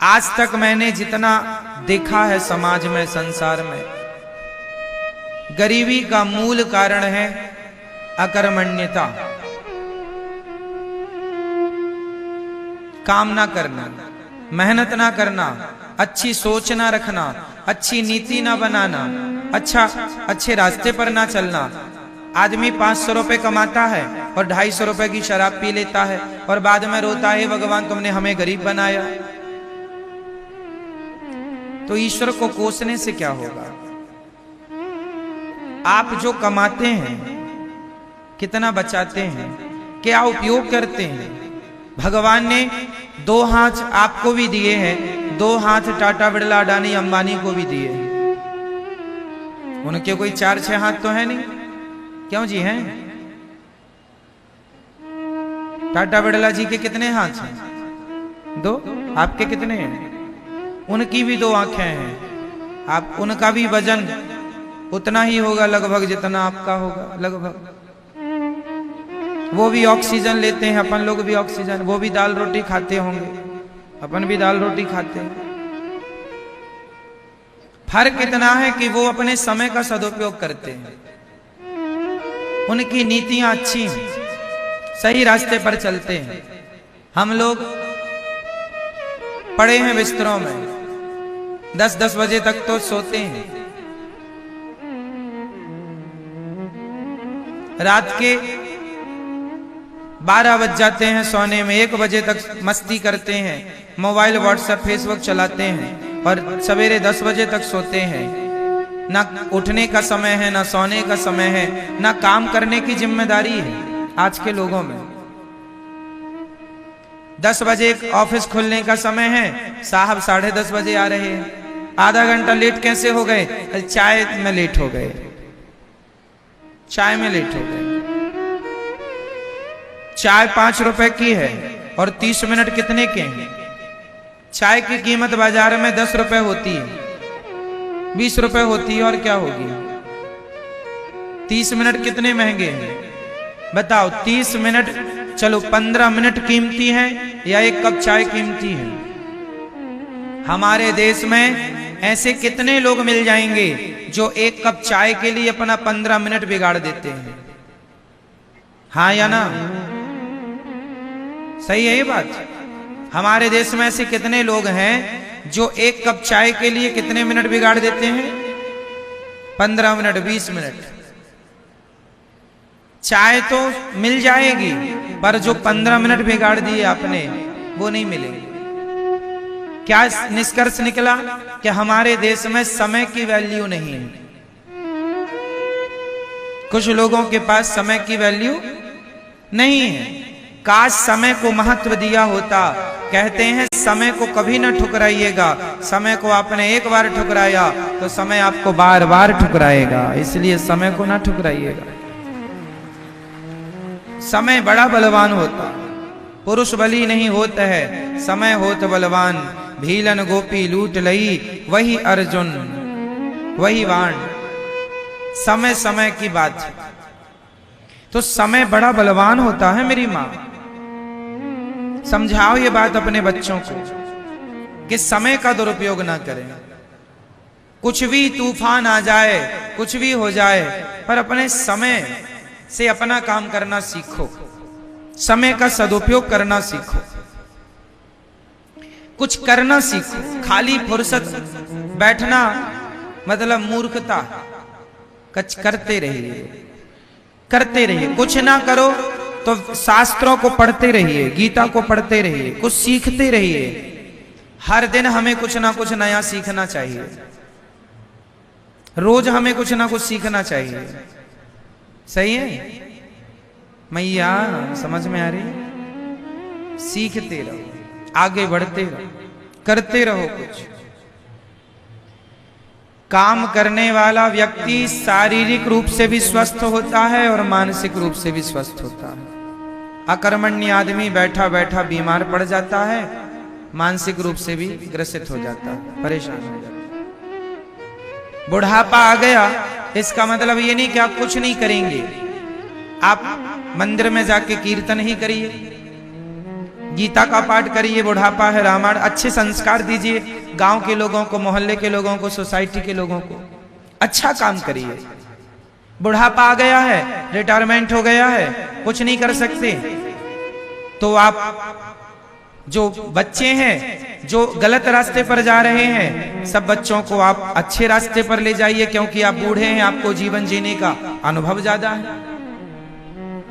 आज तक मैंने जितना देखा है समाज में, संसार में, गरीबी का मूल कारण है अकर्मण्यता, काम ना करना, मेहनत ना करना, अच्छी सोच ना रखना, अच्छी नीति ना बनाना, अच्छे रास्ते पर ना चलना। आदमी 500 रुपए कमाता है और 250 रुपए की शराब पी लेता है और बाद में रोता है, भगवान तुमने हमें गरीब बनाया। तो ईश्वर को कोसने से क्या होगा? आप जो कमाते हैं, कितना बचाते हैं, क्या उपयोग करते हैं? भगवान ने 2 हाथ आपको भी दिए हैं, 2 हाथ टाटा बिरला अडानी अंबानी को भी दिए हैं। उनके कोई 4-6 हाथ तो है नहीं, क्यों जी हैं? टाटा बिरला जी के कितने हाथ हैं? 2। आपके कितने हैं? उनकी भी 2 आंखें हैं। आप उनका भी वजन उतना ही होगा लगभग जितना आपका होगा, लगभग। वो भी ऑक्सीजन लेते हैं, अपन लोग भी ऑक्सीजन। वो भी दाल रोटी खाते होंगे, अपन भी दाल रोटी खाते हैं। फर्क इतना है कि वो अपने समय का सदुपयोग करते हैं, उनकी नीतियां अच्छी हैं, सही रास्ते पर चलते हैं। हम लोग पड़े हैं बिस्तरों में, 10-10 बजे तक तो सोते हैं, रात के 12 बज जाते हैं सोने में, 1 बजे तक मस्ती करते हैं, मोबाइल व्हाट्सएप फेसबुक चलाते हैं और सवेरे 10 बजे तक सोते हैं। ना उठने का समय है, ना सोने का समय है, ना काम करने की जिम्मेदारी है आज के लोगों में। 10 बजे ऑफिस खुलने का समय है, साहब 10:30 बजे आ रहे हैं। आधा घंटा लेट कैसे हो गए? चाय में लेट हो गए, चाय में लेट हो गए। चाय 5 रुपए की है और 30 मिनट कितने के हैं? चाय की कीमत बाजार में 10 रुपए होती है, 20 रुपए होती है, और क्या होगी? 30 मिनट कितने महंगे हैं बताओ? 30 मिनट, चलो 15 मिनट कीमती है या 1 कप चाय कीमती है? हमारे देश में ऐसे कितने लोग मिल जाएंगे जो 1 कप चाय के लिए अपना 15 मिनट बिगाड़ देते हैं? हाँ या ना? सही है ये बात? हमारे देश में ऐसे कितने लोग हैं जो 1 कप चाय के लिए कितने मिनट बिगाड़ देते हैं? 15 मिनट, 20 मिनट। चाय तो मिल जाएगी, पर जो 15 मिनट बिगाड़ दिए आपने, वो नहीं मिलेगी। क्या निष्कर्ष निकला? कि हमारे देश में समय की वैल्यू नहीं है। कुछ लोगों के पास समय की वैल्यू नहीं है। काश समय को महत्व दिया होता। कहते हैं समय को कभी ना ठुकराइएगा, समय को आपने एक बार ठुकराया तो समय आपको बार बार ठुकराएगा, इसलिए समय को ना ठुकराइएगा। समय बड़ा बलवान होता, पुरुष बली नहीं होता है, समय होत बलवान। भीलन गोपी लूट लई, वही अर्जुन वही बाण। समय समय की बात है, तो समय बड़ा बलवान होता है। मेरी माँ, समझाओ ये बात अपने बच्चों को कि समय का दुरुपयोग ना करें। कुछ भी तूफान आ जाए, कुछ भी हो जाए, पर अपने समय से अपना काम करना सीखो, समय का सदुपयोग करना सीखो, कुछ करना सीखो। खाली फुर्सत बैठना मतलब मूर्खता। करते रहिए, करते रहिए। कुछ ना करो तो शास्त्रों को पढ़ते रहिए, गीता को पढ़ते रहिए, कुछ सीखते रहिए। हर दिन हमें कुछ ना कुछ नया सीखना चाहिए, रोज हमें कुछ ना कुछ सीखना चाहिए। सही है मैया? समझ में आ रही है? सीखते रहो, आगे बढ़ते रहो, करते रहो कुछ। काम करने वाला व्यक्ति शारीरिक रूप से भी स्वस्थ होता है और मानसिक रूप से भी स्वस्थ होता है। अकर्मण्य आदमी बैठा बैठा बीमार पड़ जाता है, मानसिक रूप से भी ग्रसित हो जाता है, परेशान हो जाता है। बुढ़ापा आ गया, इसका मतलब ये नहीं कि आप कुछ नहीं करेंगे। आप मंदिर में जाके कीर्तन ही करिए, गीता का पाठ करिए, बुढ़ापा है, रामायण, अच्छे संस्कार दीजिए गांव के लोगों को, मोहल्ले के लोगों को, सोसाइटी के लोगों को, अच्छा काम करिए। बुढ़ापा आ गया है, रिटायरमेंट हो गया है, कुछ नहीं कर सकते, तो आप जो बच्चे हैं जो गलत रास्ते पर जा रहे हैं, सब बच्चों को आप अच्छे रास्ते पर ले जाइए, क्योंकि आप बूढ़े हैं, आपको जीवन जीने का अनुभव ज्यादा है।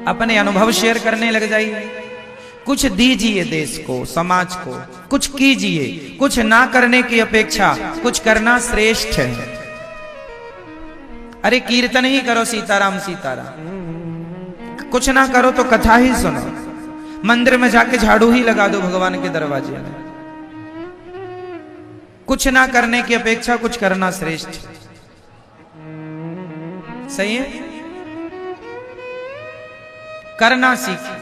अपने अनुभव शेयर करने लग जाइए, कुछ दीजिए देश को, समाज को, कुछ कीजिए। कुछ ना करने की अपेक्षा कुछ करना श्रेष्ठ है। अरे कीर्तन ही करो, सीताराम सीताराम, कुछ ना करो तो कथा ही सुनो, मंदिर में जाके झाड़ू ही लगा दो भगवान के दरवाजे में। कुछ ना करने की अपेक्षा कुछ करना श्रेष्ठ। सही है, करना सीखिए।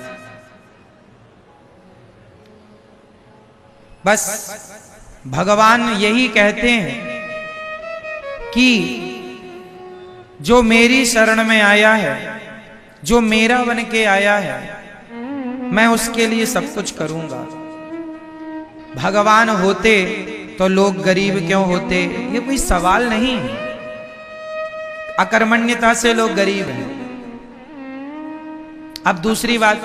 बस भगवान यही कहते हैं कि जो मेरी शरण में आया है, जो मेरा बन के आया है, मैं उसके लिए सब कुछ करूंगा। भगवान होते तो लोग गरीब क्यों होते, ये कोई सवाल नहीं है। अकर्मण्यता से लोग गरीब हैं। अब दूसरी बात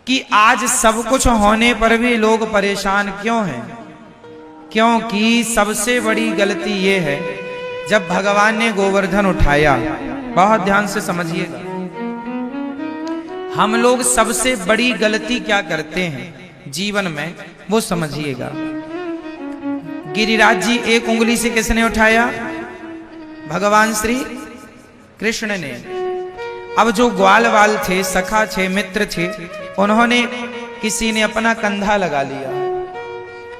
कि आज सब कुछ होने पर भी लोग परेशान क्यों हैं? क्योंकि सबसे बड़ी गलती ये है, जब भगवान ने गोवर्धन उठाया, बहुत ध्यान से समझिएगा, हम लोग सबसे बड़ी गलती क्या करते हैं जीवन में, वो समझिएगा। गिरिराज जी एक उंगली से किसने उठाया? भगवान श्री कृष्ण ने। अब जो ग्वाल वाल थे, सखा थे, मित्र थे, उन्होंने, किसी ने अपना कंधा लगा लिया,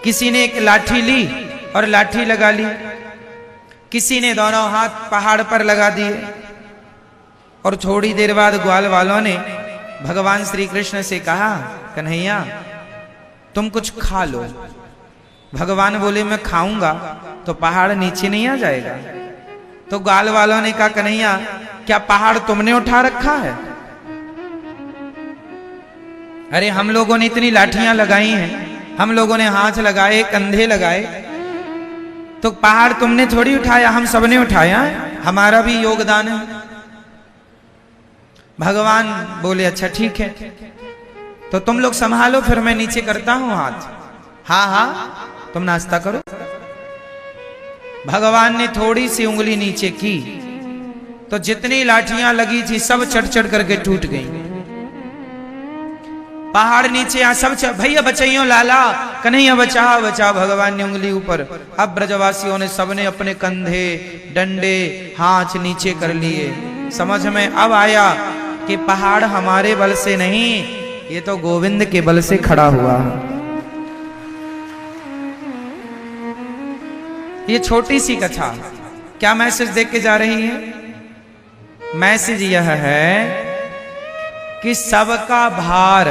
किसी ने एक लाठी ली और लाठी लगा ली, किसी ने दोनों हाथ पहाड़ पर लगा दिए। और थोड़ी देर बाद ग्वाल वालों ने भगवान श्री कृष्ण से कहा, कन्हैया तुम कुछ खा लो। भगवान बोले मैं खाऊंगा तो पहाड़ नीचे नहीं आ जाएगा। तो ग्वाल वालों ने कहा, कन्हैया क्या पहाड़ तुमने उठा रखा है? अरे हम लोगों ने इतनी लाठियां लगाई हैं, हम लोगों ने हाथ लगाए, कंधे लगाए, तो पहाड़ तुमने थोड़ी उठाया, हम सबने उठाया, हमारा भी योगदान है। भगवान बोले अच्छा ठीक है, तो तुम लोग संभालो, फिर मैं नीचे करता हूं हाथ। हाँ हाँ तुम नाश्ता करो। भगवान ने थोड़ी सी उंगली नीचे की तो जितनी लाठियां लगी थी सब चढ़ चढ़ करके टूट गई। पहाड़ नीचे आ, सब भैया बचाइयो, लाला कन्हैया बचा बचा। भगवान ने उंगली ऊपर। अब ब्रजवासियों ने सबने अपने कंधे, डंडे, हाथ नीचे कर लिए। समझ में अब आया कि पहाड़ हमारे बल से नहीं, ये तो गोविंद के बल से खड़ा हुआ। ये छोटी सी कथा क्या मैसेज देख के जा रही है? मैसेज यह है कि सबका भार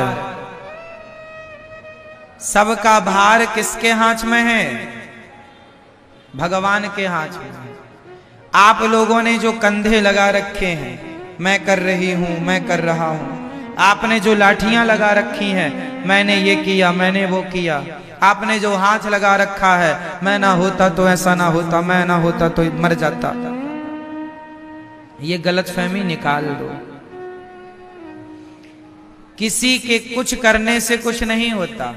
किसके हाथ में है? भगवान के हाथ में है। आप लोगों ने जो कंधे लगा रखे हैं, मैं कर रही हूं, मैं कर रहा हूं। आपने जो लाठियां लगा रखी हैं, मैंने ये किया, मैंने वो किया। आपने जो हाथ लगा रखा है, मैं ना होता तो ऐसा ना होता, मैं ना होता तो मर जाता। ये गलतफहमी निकाल दो। किसी के कुछ करने से कुछ नहीं होता।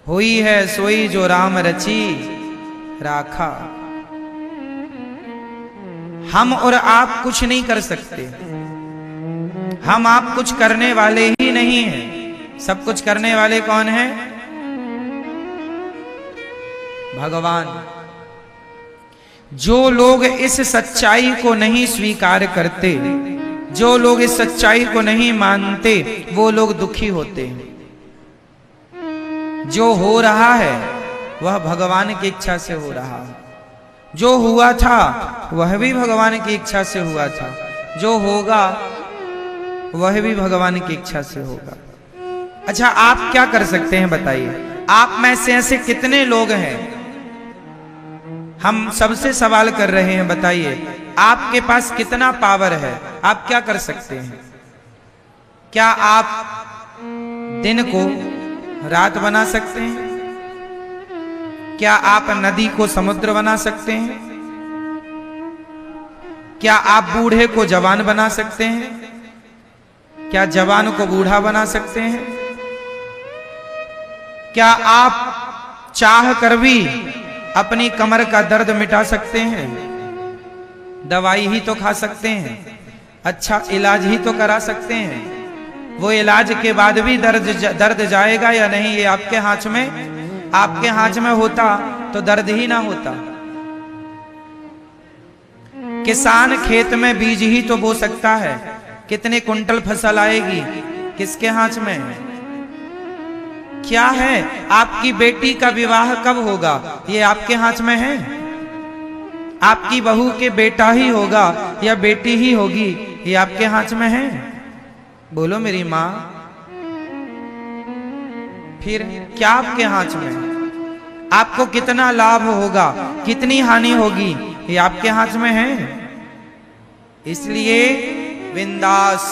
हुई है सोई जो राम रची राखा। हम और आप कुछ नहीं कर सकते। हम आप कुछ करने वाले ही नहीं हैं। सब कुछ करने वाले कौन हैं? भगवान। जो लोग इस सच्चाई को नहीं स्वीकार करते, जो लोग इस सच्चाई को नहीं मानते, वो लोग दुखी होते हैं। जो हो रहा है वह भगवान की इच्छा से हो रहा है। जो हुआ था वह भी भगवान की इच्छा से हुआ था। जो होगा वह भी भगवान की इच्छा से होगा। अच्छा, आप क्या कर सकते हैं बताइए? आप में से ऐसे कितने लोग हैं? हम सबसे सवाल कर रहे हैं, बताइए आपके पास कितना पावर है? आप क्या कर सकते हैं? क्या आप दिन को रात बना सकते हैं? क्या आप नदी को समुद्र बना सकते हैं? क्या आप बूढ़े को जवान बना सकते हैं? क्या जवान को बूढ़ा बना सकते हैं? क्या आप चाह कर भी अपनी कमर का दर्द मिटा सकते हैं? दवाई ही तो खा सकते हैं, अच्छा इलाज ही तो करा सकते हैं। वो इलाज के बाद भी दर्द जाएगा या नहीं, ये आपके हाथ में। आपके हाथ में होता तो दर्द ही ना होता। किसान खेत में बीज ही तो बो सकता है, कितने कुंटल फसल आएगी किसके हाथ में है? क्या है आपकी बेटी का विवाह कब होगा, ये आपके हाथ में है? आपकी बहू के बेटा ही होगा या बेटी ही होगी, ये आपके हाथ में है? बोलो मेरी माँ, फिर क्या आपके हाथ में? आपको कितना लाभ होगा, कितनी हानि होगी, ये आपके हाथ में है। इसलिए बिंदास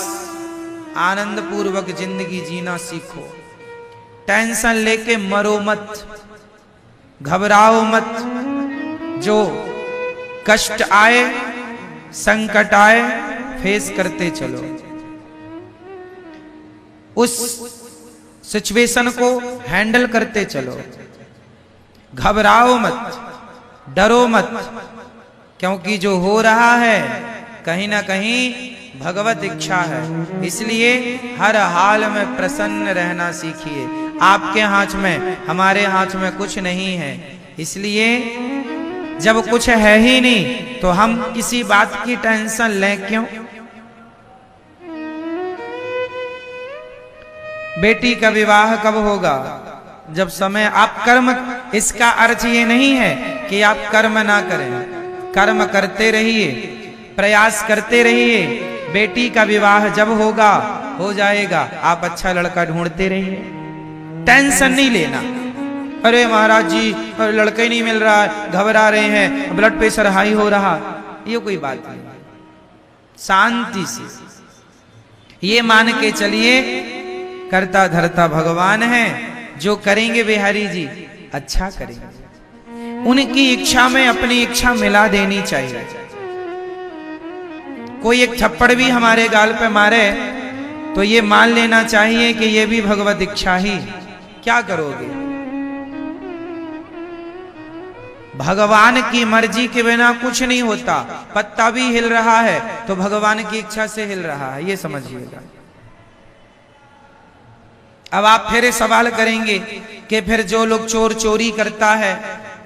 आनंद पूर्वक जिंदगी जीना सीखो। टेंशन लेके मरो मत, घबराओ मत। जो कष्ट आए, संकट आए, फेस करते चलो। उस सिचुएशन को हैंडल करते चलो। घबराओ मत, डरो मत, क्योंकि जो हो रहा है कहीं ना कहीं भगवत इच्छा है। इसलिए हर हाल में प्रसन्न रहना सीखिए। आपके हाथ में, हमारे हाथ में कुछ नहीं है। इसलिए जब कुछ है ही नहीं तो हम किसी बात की टेंशन लें क्यों? बेटी का विवाह कब होगा? जब समय। आप कर्म, इसका अर्थ ये नहीं है कि आप कर्म ना करें, कर्म करते रहिए, प्रयास करते रहिए। बेटी का विवाह जब होगा, हो जाएगा। आप अच्छा लड़का ढूंढते रहिए, टेंशन नहीं लेना। अरे महाराज जी लड़का ही नहीं मिल रहा है, घबरा रहे हैं, ब्लड प्रेशर हाई हो रहा, ये कोई बात नहीं। शांति से ये मान के चलिए करता धरता भगवान है, जो करेंगे बिहारी जी अच्छा करेंगे। उनकी इच्छा में अपनी इच्छा मिला देनी चाहिए। कोई एक थप्पड़ भी हमारे गाल पे मारे तो ये मान लेना चाहिए कि ये भी भगवत इच्छा ही। क्या करोगे? भगवान की मर्जी के बिना कुछ नहीं होता। पत्ता भी हिल रहा है तो भगवान की इच्छा से हिल रहा है, ये समझिएगा। अब आप फिर सवाल करेंगे कि फिर जो लोग चोरी करता है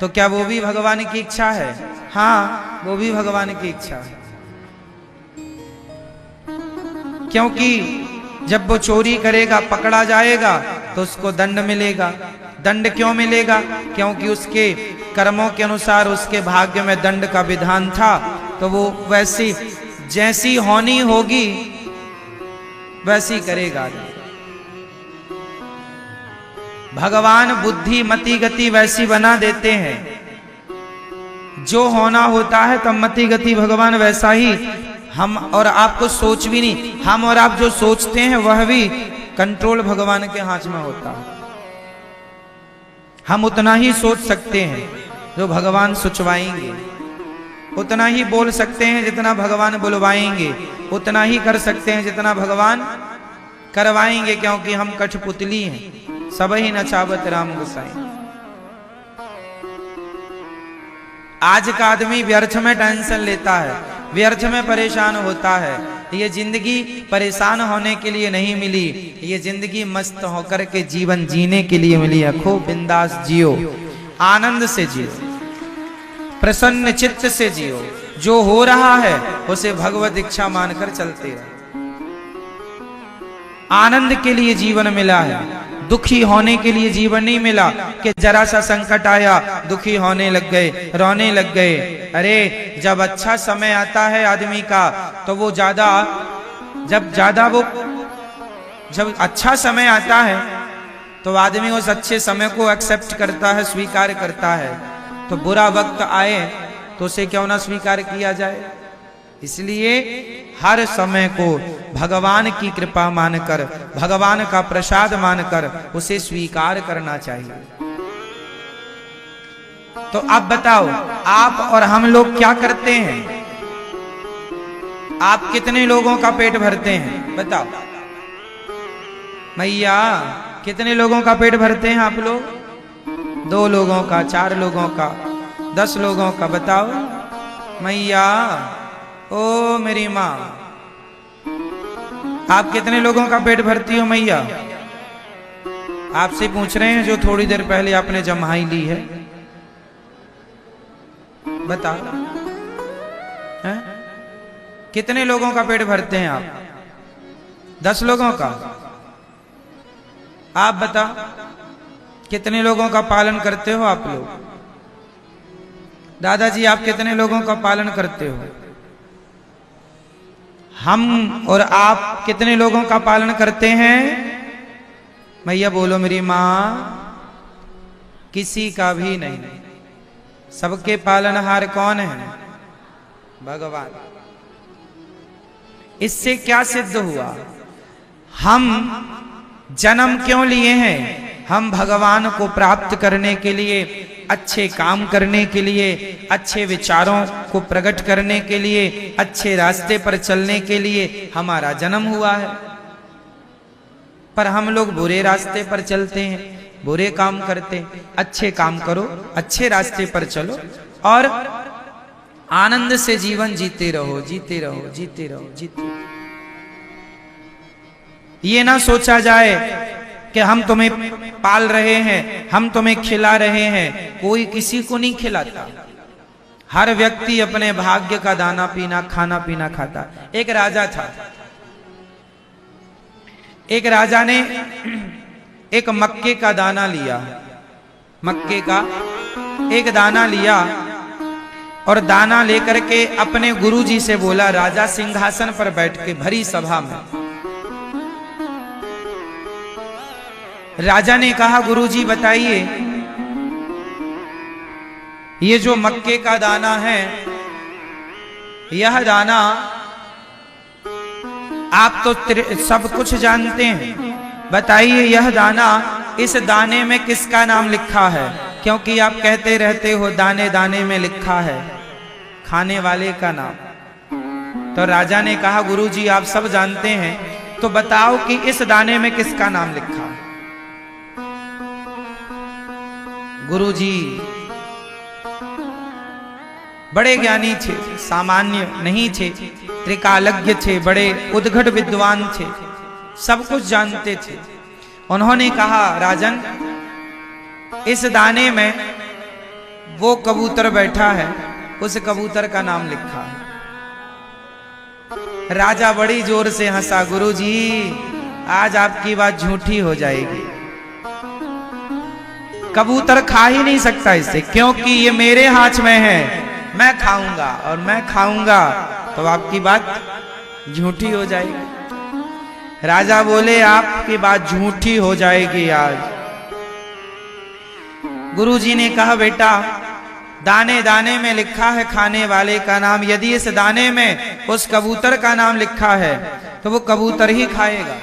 तो क्या वो भी भगवान की इच्छा है? हाँ, वो भी भगवान की इच्छा है। क्योंकि जब वो चोरी करेगा, पकड़ा जाएगा तो उसको दंड मिलेगा। दंड क्यों मिलेगा? क्योंकि उसके कर्मों के अनुसार उसके भाग्य में दंड का विधान था, तो वो वैसी जैसी होनी होगी वैसी करेगा। भगवान बुद्धि मति गति वैसी बना देते हैं। जो होना होता है तब मति गति भगवान वैसा ही हम और आपको सोच भी नहीं। हम और आप जो सोचते हैं वह भी कंट्रोल भगवान के हाथ में होता है। हम उतना ही सोच सकते हैं जो भगवान सोचवाएंगे, उतना ही बोल सकते हैं जितना भगवान बुलवाएंगे, उतना ही कर सकते हैं जितना भगवान करवाएंगे। क्योंकि हम कठपुतली हैं, सब ही नचावत राम गोसाई। आज का आदमी व्यर्थ में टेंशन लेता है, व्यर्थ में परेशान होता है। ये जिंदगी परेशान होने के लिए नहीं मिली, ये जिंदगी मस्त होकर के जीवन जीने के लिए मिली है। खूब बिंदास जियो, आनंद से जियो, प्रसन्न चित्त से जियो। जो हो रहा है उसे भगवत इच्छा मानकर चलते रहो। आनंद के लिए जीवन मिला है, दुखी होने के लिए जीवन नहीं मिला कि जरा सा संकट आया दुखी होने लग गए, रोने लग गए। अरे जब अच्छा समय आता है आदमी का तो वो जब अच्छा समय आता है तो आदमी उस अच्छे समय को एक्सेप्ट करता है, स्वीकार करता है। तो बुरा वक्त आए तो उसे क्यों ना स्वीकार किया जाए। इसलिए हर समय को भगवान की कृपा मानकर, भगवान का प्रसाद मानकर उसे स्वीकार करना चाहिए। तो अब बताओ, आप और हम लोग क्या करते हैं? आप कितने लोगों का पेट भरते हैं बताओ? मैया, कितने लोगों का पेट भरते हैं आप लोग? 2 लोगों का, 4 लोगों का, 10 लोगों का? बताओ मैया, ओ मेरी माँ, आप कितने लोगों का पेट भरती हो मैया? आपसे पूछ रहे हैं जो थोड़ी देर पहले आपने जम्हाई ली है। बताओ है? कितने लोगों का पेट भरते हैं आप? 10 लोगों का? आप बताओ कितने लोगों का पालन करते हो आप लोग? दादाजी, आप कितने लोगों का पालन करते हो? हम और आप कितने लोगों का पालन करते हैं? मैया बोलो मेरी माँ। किसी का भी नहीं। सबके पालनहार कौन है? भगवान। इससे क्या सिद्ध हुआ? हम जन्म क्यों लिए हैं? हम भगवान को प्राप्त करने के लिए, अच्छे काम करने के लिए, अच्छे विचारों को प्रकट करने के लिए, अच्छे रास्ते पर चलने के लिए हमारा जन्म हुआ है। पर हम लोग बुरे रास्ते पर चलते हैं, बुरे काम करते हैं। अच्छे काम करो, अच्छे रास्ते पर चलो और आनंद से जीवन जीते रहो, जीते रहो, जीते रहो, जीते रहो। ये ना सोचा जाए कि हम तुम्हें पाल रहे हैं, हम तुम्हें खिला रहे हैं। कोई किसी को नहीं खिलाता। हर व्यक्ति अपने भाग्य का दाना पीना, खाना पीना खाता। एक राजा था। एक राजा ने एक मक्के का दाना लिया, मक्के का एक दाना लिया और दाना लेकर के अपने गुरुजी से बोला। राजा सिंहासन पर बैठ के भरी सभा में राजा ने कहा, गुरुजी बताइए, ये जो मक्के का दाना है, यह दाना आप तो सब कुछ जानते हैं, बताइए यह दाना, इस दाने में किसका नाम लिखा है? क्योंकि आप कहते रहते हो दाने दाने में लिखा है खाने वाले का नाम। तो राजा ने कहा, गुरुजी आप सब जानते हैं, तो बताओ कि इस दाने में किसका नाम लिखा है? गुरुजी बड़े ज्ञानी थे, सामान्य नहीं थे, त्रिकालज्ञ थे, बड़े उद्घट विद्वान थे, सब कुछ जानते थे। उन्होंने कहा, राजन, इस दाने में वो कबूतर बैठा है, उस कबूतर का नाम लिखा है। राजा बड़ी जोर से हंसा। गुरुजी, आज आपकी बात झूठी हो जाएगी। कबूतर खा ही नहीं सकता इसे, क्योंकि ये मेरे हाथ में है। मैं खाऊंगा और मैं खाऊंगा तो आपकी बात झूठी हो जाएगी। राजा बोले, आपकी बात झूठी हो जाएगी आज। गुरुजी ने कहा, बेटा, दाने दाने में लिखा है खाने वाले का नाम। यदि इस दाने में उस कबूतर का नाम लिखा है तो वो कबूतर ही खाएगा।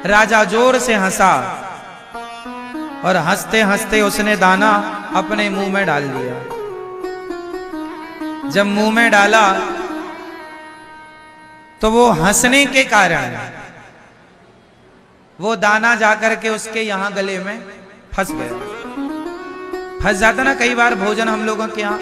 राजा जोर से हंसा और हंसते हंसते उसने दाना अपने मुंह में डाल दिया। जब मुंह में डाला तो वो हंसने के कारण वो दाना जाकर के उसके यहां गले में फंस गया। फंस जाता ना कई बार भोजन हम लोगों के यहां।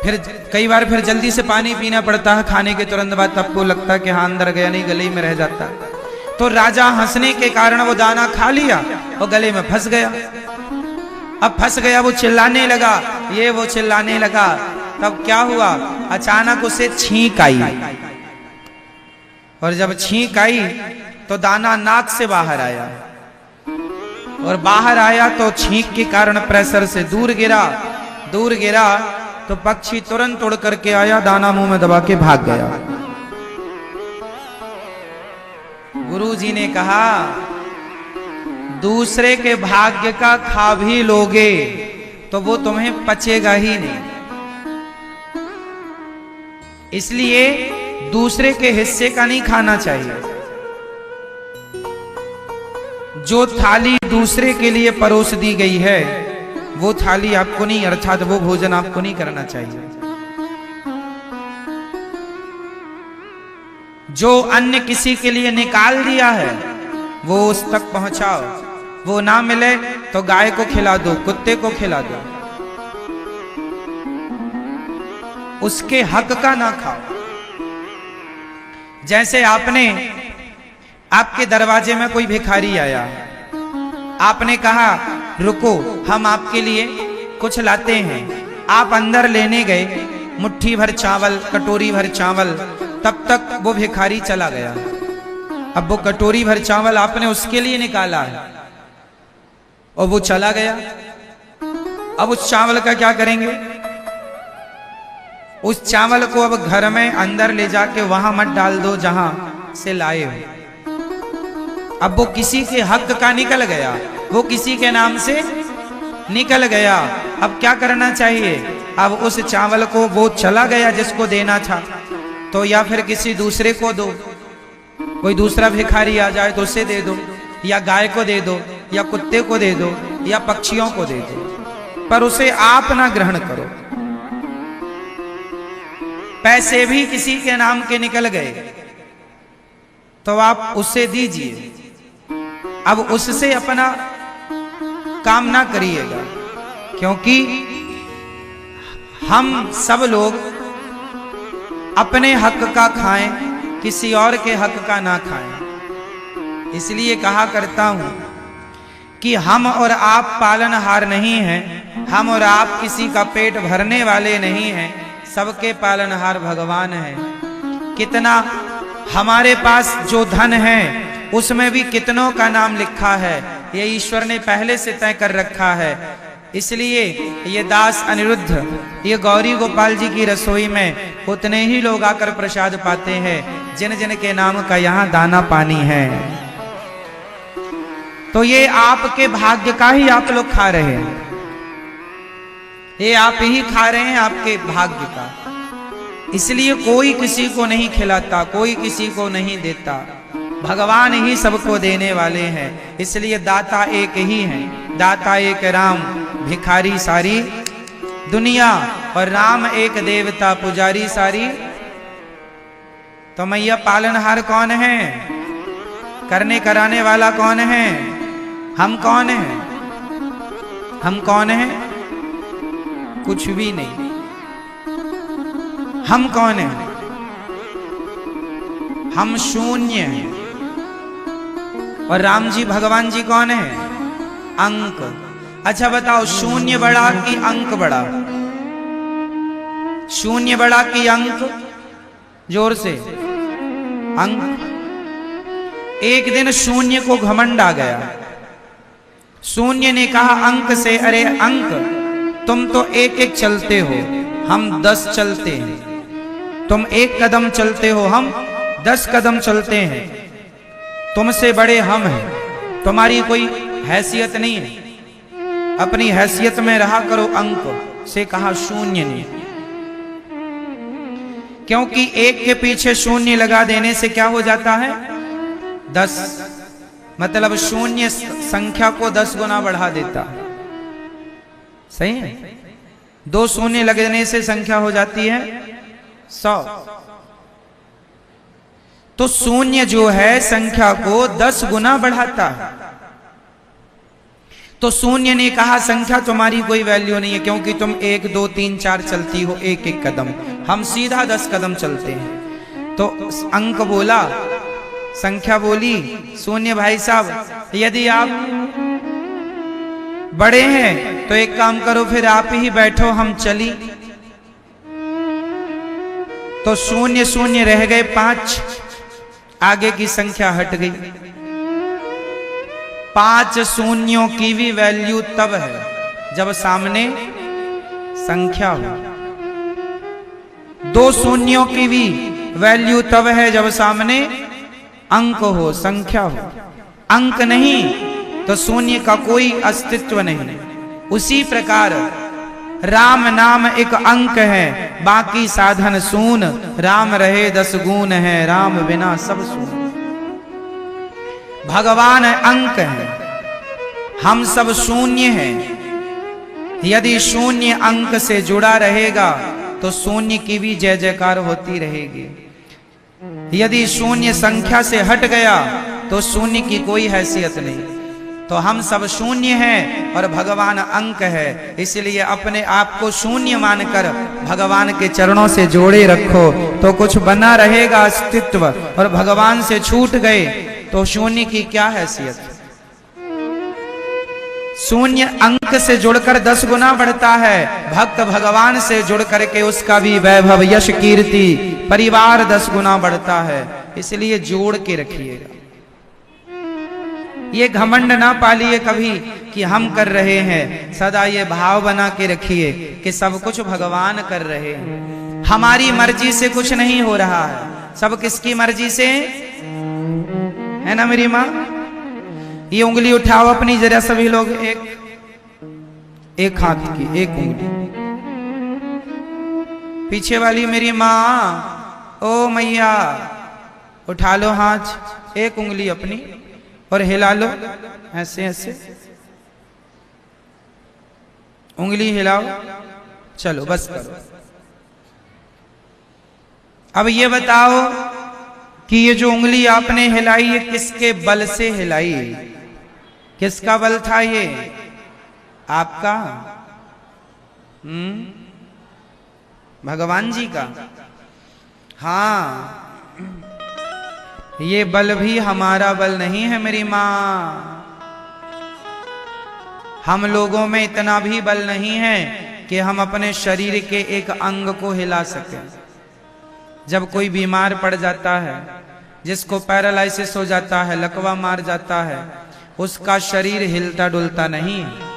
फिर कई बार फिर जल्दी से पानी पीना पड़ता है खाने के तुरंत बाद, तब को लगता है कि हाँ अंदर गया नहीं, गले में रह जाता है। तो राजा हंसने के कारण वो दाना खा लिया और गले में फंस गया। अब फंस गया, वो चिल्लाने लगा, ये वो चिल्लाने लगा। तब क्या हुआ? अचानक उसे छींक आई और जब छींक आई तो दाना नाक से बाहर आया और बाहर आया तो छींक के कारण प्रेशर से दूर गिरा तो पक्षी तुरंत उड़ करके आया, दाना मुंह में दबा के भाग गया। गुरुजी ने कहा, दूसरे के भाग्य का खा भी लोगे तो वो तुम्हें पचेगा ही नहीं। इसलिए दूसरे के हिस्से का नहीं खाना चाहिए। जो थाली दूसरे के लिए परोस दी गई है वो थाली आपको नहीं, अर्थात वो भोजन आपको नहीं करना चाहिए। जो अन्न किसी के लिए निकाल दिया है वो उस तक पहुंचाओ। वो ना मिले तो गाय को खिला दो, कुत्ते को खिला दो, उसके हक का ना खाओ। जैसे आपके दरवाजे में कोई भिखारी आया, आपने कहा रुको हम आपके लिए कुछ लाते हैं। आप अंदर लेने गए मुट्ठी भर चावल, कटोरी भर चावल, तब तक वो भिखारी चला गया। अब वो कटोरी भर चावल आपने उसके लिए निकाला है और वो चला गया। अब उस चावल का क्या करेंगे? उस चावल को अब घर में अंदर ले जाके वहां मत डाल दो जहां से लाए हो। अब वो किसी के हक का निकल गया, वो किसी के नाम से निकल गया। अब क्या करना चाहिए? अब उस चावल को, वो चला गया जिसको देना था, तो या फिर किसी दूसरे को दो। कोई दूसरा भिखारी आ जाए तो उसे दे दो, या गाय को दे दो, या कुत्ते को दे दो, या पक्षियों को दे दो, पर उसे आप ना ग्रहण करो। पैसे भी किसी के नाम के निकल गए तो आप उसे दीजिए। अब उससे अपना काम ना करिएगा, क्योंकि हम सब लोग अपने हक का खाएं, किसी और के हक का ना खाएं। इसलिए कहा करता हूं कि हम और आप पालनहार नहीं हैं, हम और आप किसी का पेट भरने वाले नहीं हैं, सबके पालनहार भगवान हैं। कितना हमारे पास जो धन है उसमें भी कितनों का नाम लिखा है, ये ईश्वर ने पहले से तय कर रखा है। इसलिए ये दास अनिरुद्ध, ये गौरी गोपाल जी की रसोई में उतने ही लोग आकर प्रसाद पाते हैं जिन जिन के नाम का यहाँ दाना पानी है। तो ये आपके भाग्य का ही आप लोग खा रहे हैं, ये आप ही खा रहे हैं आपके भाग्य का। इसलिए कोई किसी को नहीं खिलाता, कोई किसी को नहीं देता, भगवान ही सबको देने वाले हैं। इसलिए दाता एक ही है, दाता एक राम, भिखारी सारी दुनिया, और राम एक देवता, पुजारी सारी। तो मैया पालनहार कौन है? करने कराने वाला कौन है? हम कौन हैं? हम कौन हैं? कुछ भी नहीं। हम कौन हैं? हम शून्य हैं। और राम जी भगवान जी कौन है? अंक। अच्छा बताओ, शून्य बड़ा कि अंक बड़ा? शून्य बड़ा कि अंक? जोर से। अंक। एक दिन शून्य को घमंड आ गया। शून्य ने कहा अंक से, अरे अंक, तुम तो एक एक चलते हो, हम 10 चलते हैं। तुम 1 कदम चलते हो, हम 10 कदम चलते हैं। तुमसे बड़े हम हैं, तुम्हारी कोई हैसियत नहीं है, अपनी हैसियत में रहा करो। अंक से कहा शून्य ने, क्योंकि 1 के पीछे शून्य लगा देने से क्या हो जाता है? 10। मतलब शून्य संख्या को 10 गुना बढ़ा देता है। सही है? 2 शून्य लगने से संख्या हो जाती है 100। तो शून्य जो है संख्या को 10 गुना बढ़ाता है। तो शून्य ने कहा संख्या तुम्हारी कोई वैल्यू नहीं है, क्योंकि तुम 1 2 3 4 चलती हो 1 कदम, हम सीधा 10 कदम चलते हैं। तो अंक बोला, संख्या बोली, शून्य भाई साहब यदि आप बड़े हैं तो एक काम करो, फिर आप ही बैठो, हम चली। तो शून्य शून्य रह गए 5, आगे की संख्या हट गई। 5 शून्यों की भी वैल्यू तब है जब सामने संख्या हो। 2 शून्यों की भी वैल्यू तब है जब सामने अंक हो, संख्या हो। अंक नहीं तो शून्य का कोई अस्तित्व नहीं। उसी प्रकार राम नाम एक अंक है, बाकी साधन सून, राम रहे 10 गुण है, राम बिना सब सून। भगवान अंक है, हम सब शून्य हैं। यदि शून्य अंक से जुड़ा रहेगा तो शून्य की भी जय जयकार होती रहेगी। यदि शून्य संख्या से हट गया तो शून्य की कोई हैसियत नहीं। तो हम सब शून्य हैं और भगवान अंक है, इसलिए अपने आप को शून्य मानकर भगवान के चरणों से जोड़े रखो तो कुछ बना रहेगा अस्तित्व। और भगवान से छूट गए तो शून्य की क्या हैसियत। शून्य अंक से जुड़कर 10 गुना बढ़ता है। भक्त भगवान से जुड़ करके उसका भी वैभव यश कीर्ति परिवार 10 गुना बढ़ता है। इसलिए जोड़ के रखिएगा, ये घमंड ना पालिए कभी कि हम कर रहे हैं। सदा ये भाव बना के रखिए कि सब कुछ भगवान कर रहे हैं, हमारी मर्जी से कुछ नहीं हो रहा है, सब किसकी मर्जी से है ना मेरी माँ। ये उंगली उठाओ अपनी जरा सभी लोग, एक हाथ की एक उंगली। पीछे वाली मेरी माँ, ओ मैया उठा लो हाथ, एक उंगली अपनी और हिला लो ऐसे ऐसे, उंगली हिलाओ। चलो बस करो। अब ये बताओ कि ये जो उंगली आपने हिलाई है किसके बल से हिलाई? किसका बल था ये? आपका? भगवान जी का। हाँ, ये बल भी हमारा बल नहीं है मेरी माँ। हम लोगों में इतना भी बल नहीं है कि हम अपने शरीर के एक अंग को हिला सकें। जब कोई बीमार पड़ जाता है, जिसको पैरालाइसिस हो जाता है, लकवा मार जाता है, उसका शरीर हिलता डुलता नहीं है।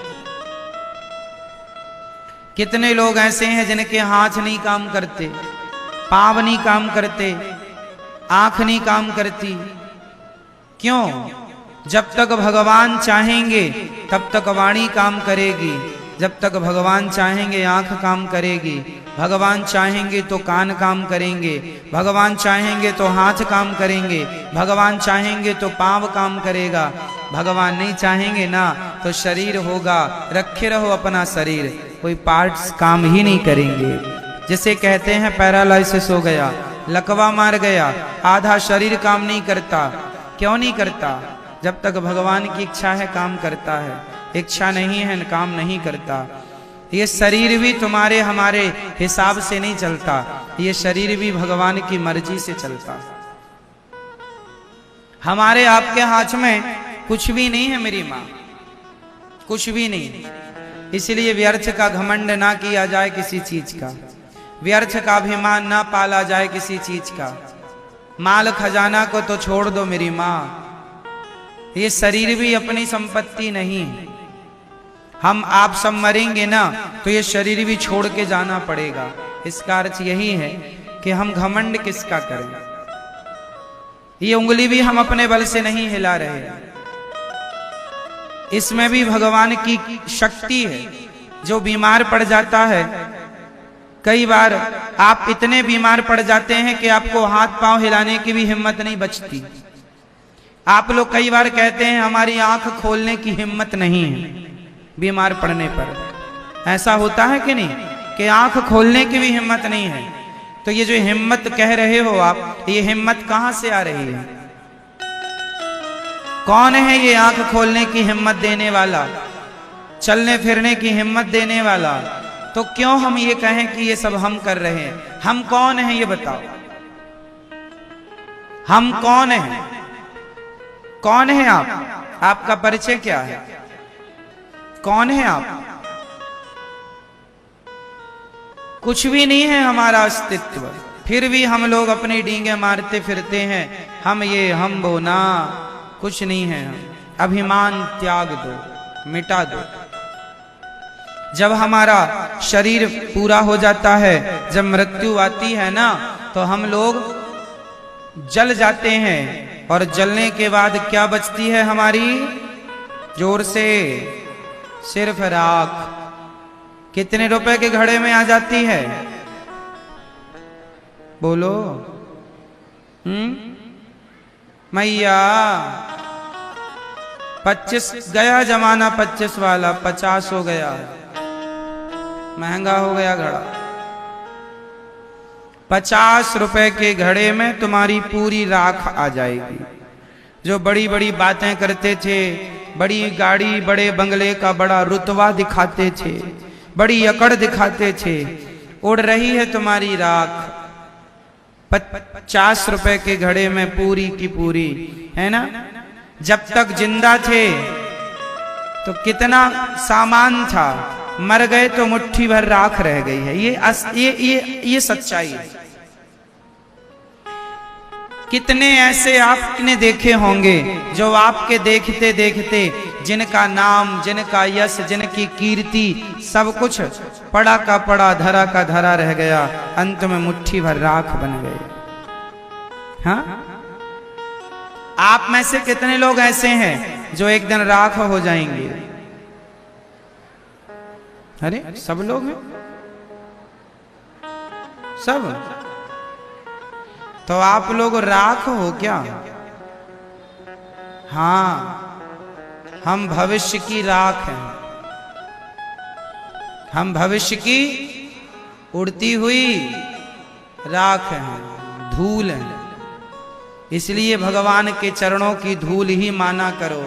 कितने लोग ऐसे हैं जिनके हाथ नहीं काम करते, पांव नहीं काम करते, आंख नहीं काम करती। क्यों? जब तक भगवान चाहेंगे तब तक वाणी काम करेगी, जब तक भगवान चाहेंगे आंख काम करेगी, भगवान चाहेंगे तो कान काम करेंगे, भगवान चाहेंगे तो हाथ काम करेंगे, भगवान चाहेंगे तो पांव काम करेगा, भगवान नहीं चाहेंगे ना तो शरीर होगा। रखे रहो अपना शरीर, कोई पार्ट्स काम ही नहीं करेंगे। जिसे कहते हैं पैरालाइसिस हो गया, लकवा मार गया, आधा शरीर काम नहीं करता। क्यों नहीं करता? जब तक भगवान की इच्छा है काम करता है, इच्छा नहीं है काम नहीं करता। ये शरीर भी तुम्हारे हमारे हिसाब से नहीं चलता, ये शरीर भी भगवान की मर्जी से चलता। हमारे आपके हाथ में कुछ भी नहीं है मेरी माँ, कुछ भी नहीं। इसलिए व्यर्थ का घमंड ना किया जाए किसी चीज का, व्यर्थ का अभिमान ना पाला जाए किसी चीज का। माल खजाना को तो छोड़ दो मेरी माँ, ये शरीर भी अपनी संपत्ति नहीं है। हम आप सब मरेंगे ना तो ये शरीर भी छोड़ के जाना पड़ेगा। इसका अर्थ यही है कि हम घमंड किसका करें। ये उंगली भी हम अपने बल से नहीं हिला रहे हैं, इसमें भी भगवान की शक्ति है। जो बीमार पड़ जाता है, कई बार आप इतने बीमार पड़ जाते हैं कि आपको हाथ पांव हिलाने की भी हिम्मत नहीं बचती। आप लोग कई बार कहते हैं हमारी आंख खोलने की हिम्मत नहीं है बीमार पड़ने पर। ऐसा होता है कि नहीं कि आंख खोलने की भी हिम्मत नहीं है? तो ये जो हिम्मत कह रहे हो आप, ये हिम्मत कहां से आ रही है? कौन है ये आंख खोलने की हिम्मत देने वाला, चलने फिरने की हिम्मत देने वाला? तो क्यों हम ये कहें कि ये सब हम कर रहे हैं? हम कौन हैं ये बताओ, हम कौन हैं? कौन है आप? आपका परिचय क्या है? कौन है आप? कुछ भी नहीं है हमारा अस्तित्व, फिर भी हम लोग अपनी डींगे मारते फिरते हैं। हम ये हम वो ना, कुछ नहीं है। अभिमान त्याग दो, मिटा दो। जब हमारा शरीर पूरा हो जाता है, जब मृत्यु आती है ना, तो हम लोग जल जाते हैं। और जलने के बाद क्या बचती है हमारी? जोर से, सिर्फ राख। कितने रुपए के घड़े में आ जाती है? बोलो। मैया 25 गया जमाना, 25 वाला 50 हो गया, महंगा हो गया घड़ा। 50 रुपए के घड़े में तुम्हारी पूरी राख आ जाएगी। जो बड़ी बड़ी बातें करते थे, बड़ी गाड़ी बड़े बंगले का बड़ा रुतबा दिखाते थे, बड़ी अकड़ दिखाते थे, उड़ रही है तुम्हारी राख। 50 रुपए के घड़े में पूरी की पूरी, है ना। जब तक जिंदा थे तो कितना सामान था, मर गए तो मुट्ठी भर राख रह गई है। ये सच्चाई है। कितने ऐसे आपने देखे होंगे जो आपके देखते देखते जिनका नाम, जिनका यश, जिनकी कीर्ति सब कुछ पड़ा का पड़ा, धरा का धरा रह गया, अंत में मुट्ठी भर राख बन गए। हाँ, आप में से कितने लोग ऐसे हैं जो एक दिन राख हो जाएंगे? अरे सब लोग हैं, सब। तो आप लोग राख हो क्या? हाँ, हम भविष्य की राख हैं। हम भविष्य की उड़ती हुई राख हैं, धूल हैं। इसलिए भगवान के चरणों की धूल ही माना करो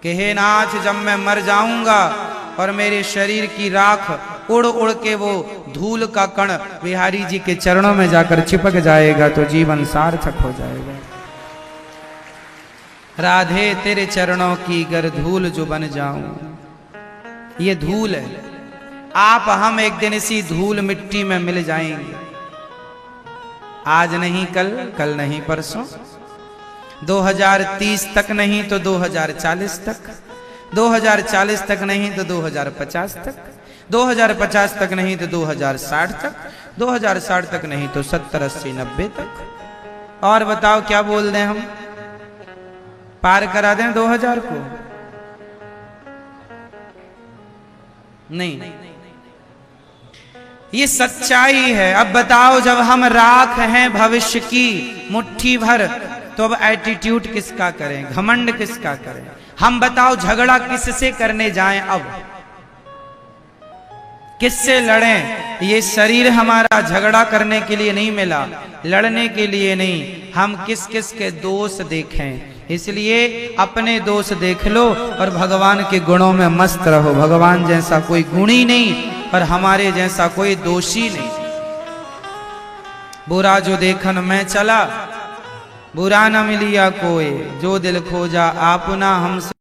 कि हे नाथ, जब मैं मर जाऊंगा और मेरे शरीर की राख उड़ उड़ के वो धूल का कण बिहारी जी के चरणों में जाकर चिपक जाएगा तो जीवन सार्थक हो जाएगा। राधे तेरे चरणों की गर धूल जो बन जाऊं। ये धूल है। आप हम एक दिन इसी धूल मिट्टी में मिल जाएंगे। आज नहीं कल, कल नहीं परसों, 2030 तक नहीं तो 2040 तक, 2040 तक नहीं तो 2050 तक, 2050 तक नहीं तो 2060 तक, 2060 तक नहीं तो 70, 80, 90 तक। और बताओ क्या बोल दें हम? पार करा दें 2000 को? नहीं, ये सच्चाई है। अब बताओ, जब हम राख हैं भविष्य की मुट्ठी भर, तो अब एटीट्यूड किसका करें, घमंड किसका करें? हम बताओ, झगड़ा किससे करने जाएं? अब किससे लड़ें? ये शरीर हमारा झगड़ा करने के लिए नहीं मिला, लड़ने के लिए नहीं। हम किस किस के दोष देखें? इसलिए अपने दोष देख लो और भगवान के गुणों में मस्त रहो। भगवान जैसा कोई गुणी नहीं और हमारे जैसा कोई दोषी नहीं। बुरा जो देखन मैं चला, बुरा न मिलिया कोई, जो दिल खोजा आपना हमसे